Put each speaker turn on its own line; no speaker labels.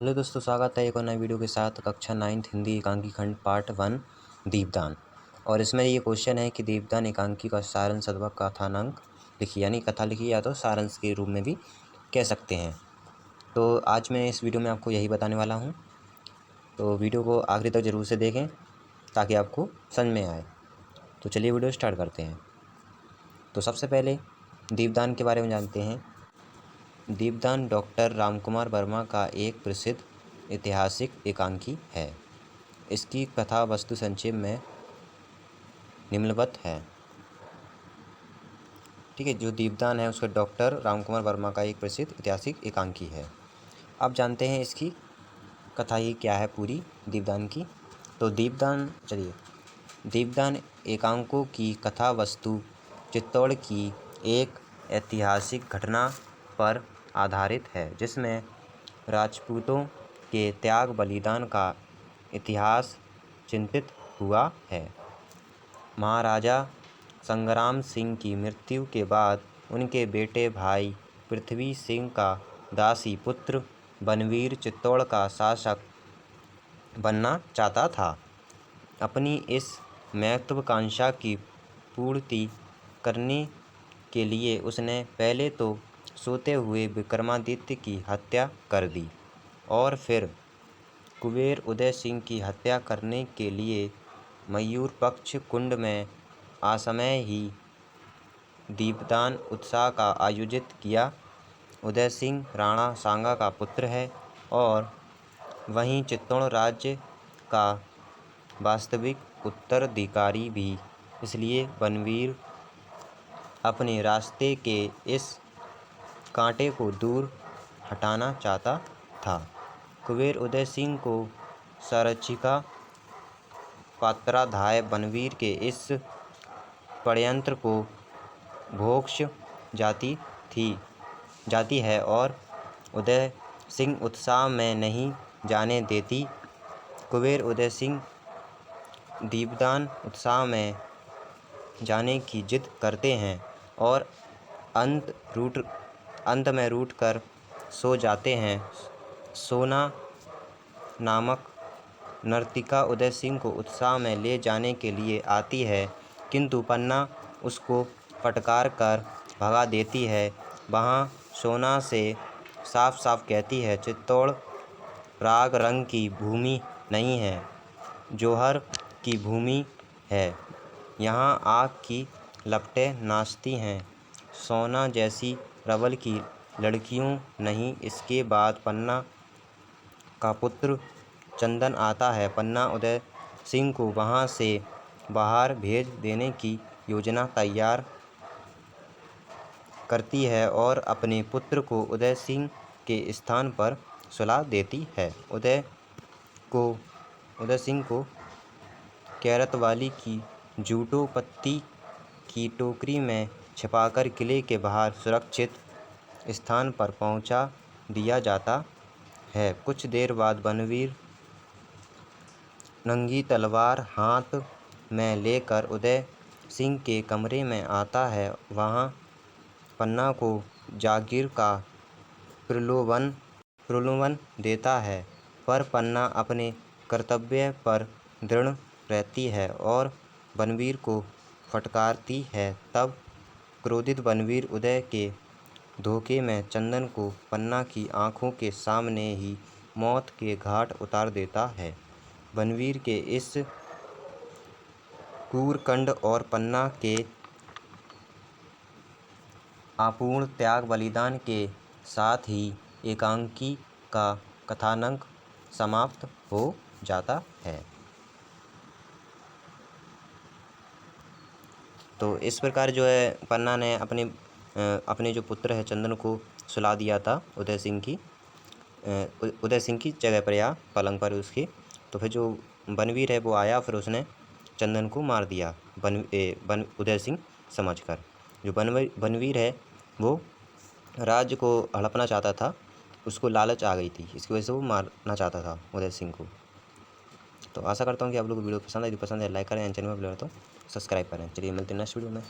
Hello दोस्तों, स्वागत है एक और नए वीडियो के साथ। कक्षा 9th हिंदी एकांकी खंड पार्ट 1 दीपदान। और इसमें ये क्वेश्चन है कि दीपदान एकांकी का सारांश अथवा कथानक लिखिए, यानी कथा लिखिए या तो सारांश के रूप में भी कह सकते हैं। तो आज मैं इस वीडियो में आपको यही बताने वाला हूँ, तो वीडियो को आखिरी तक ज़रूर से देखें ताकि आपको समझ में आए। तो चलिए वीडियो स्टार्ट करते हैं। तो सबसे पहले दीपदान के बारे में जानते हैं। दीपदान डॉक्टर रामकुमार वर्मा का एक प्रसिद्ध ऐतिहासिक एकांकी है। इसकी कथा वस्तु संक्षेप में निम्नवत है। ठीक है, जो दीपदान है उसका डॉक्टर रामकुमार वर्मा का एक प्रसिद्ध ऐतिहासिक एकांकी है। अब जानते हैं इसकी कथा ही क्या है पूरी दीपदान की। तो दीपदान एकांकों की कथा वस्तु चित्तौड़ की एक ऐतिहासिक घटना पर आधारित है, जिसमें राजपूतों के त्याग बलिदान का इतिहास चिंतित हुआ है। महाराजा संग्राम सिंह की मृत्यु के बाद उनके बेटे भाई पृथ्वी सिंह का दासी पुत्र बनवीर चित्तौड़ का शासक बनना चाहता था। अपनी इस महत्वाकांक्षा की पूर्ति करने के लिए उसने पहले तो सोते हुए विक्रमादित्य की हत्या कर दी और फिर कुबेर उदय सिंह की हत्या करने के लिए मयूर पक्ष कुंड में असमय ही दीपदान उत्सव का आयोजित किया। उदय सिंह राणा सांगा का पुत्र है और वहीं चित्तौड़ राज्य का वास्तविक उत्तराधिकारी भी। इसलिए बनवीर अपने रास्ते के इस कांटे को दूर हटाना चाहता था। कुबेर उदय सिंह को संरक्षिका पात्राधाय बनवीर के इस षड्यंत्र को भोक्ष जाती है और उदय सिंह उत्साह में नहीं जाने देती। कुबेर उदय सिंह दीपदान उत्सव में जाने की जिद करते हैं और अंत में रूठ कर सो जाते हैं। सोना नामक नर्तिका उदय सिंह को उत्सव में ले जाने के लिए आती है, किंतु पन्ना उसको फटकार कर भगा देती है। वहाँ सोना से साफ साफ कहती है, चित्तौड़ राग रंग की भूमि नहीं है, जौहर की भूमि है। यहाँ आग की लपटें नाचती हैं, सोना जैसी प्रबल की लड़कियों नहीं। इसके बाद पन्ना का पुत्र चंदन आता है। पन्ना उदय सिंह को वहाँ से बाहर भेज देने की योजना तैयार करती है और अपने पुत्र को उदय सिंह के स्थान पर सुला देती है। उदय सिंह को कैरतवाली की जूटो पत्ती की टोकरी में छिपाकर किले के बाहर सुरक्षित स्थान पर पहुंचा दिया जाता है। कुछ देर बाद बनवीर नंगी तलवार हाथ में लेकर उदय सिंह के कमरे में आता है। वहाँ पन्ना को जागीर का प्रलोभन देता है, पर पन्ना अपने कर्तव्य पर दृढ़ रहती है और बनवीर को फटकारती है। तब क्रोधित बनवीर उदय के धोखे में चंदन को पन्ना की आंखों के सामने ही मौत के घाट उतार देता है। बनवीर के इस क्रूरकांड और पन्ना के अपूर्ण त्याग बलिदान के साथ ही एकांकी का कथानक समाप्त हो जाता है। तो इस प्रकार जो है पन्ना ने अपने जो पुत्र है चंदन को सुला दिया था उदय सिंह की जगह पर या पलंग पर उसके। तो फिर जो बनवीर है वो आया, फिर उसने चंदन को मार दिया उदय सिंह समझकर। जो बनवीर है वो राज्य को हड़पना चाहता था, उसको लालच आ गई थी, इसकी वजह से वो मारना चाहता था उदय सिंह को। तो आशा करता हूँ कि आप लोग को वीडियो पसंद है। यदि पसंद है लाइक करें, चैनल में तो सब्सक्राइब करें। चलिए मिलते हैं नेक्स्ट वीडियो में।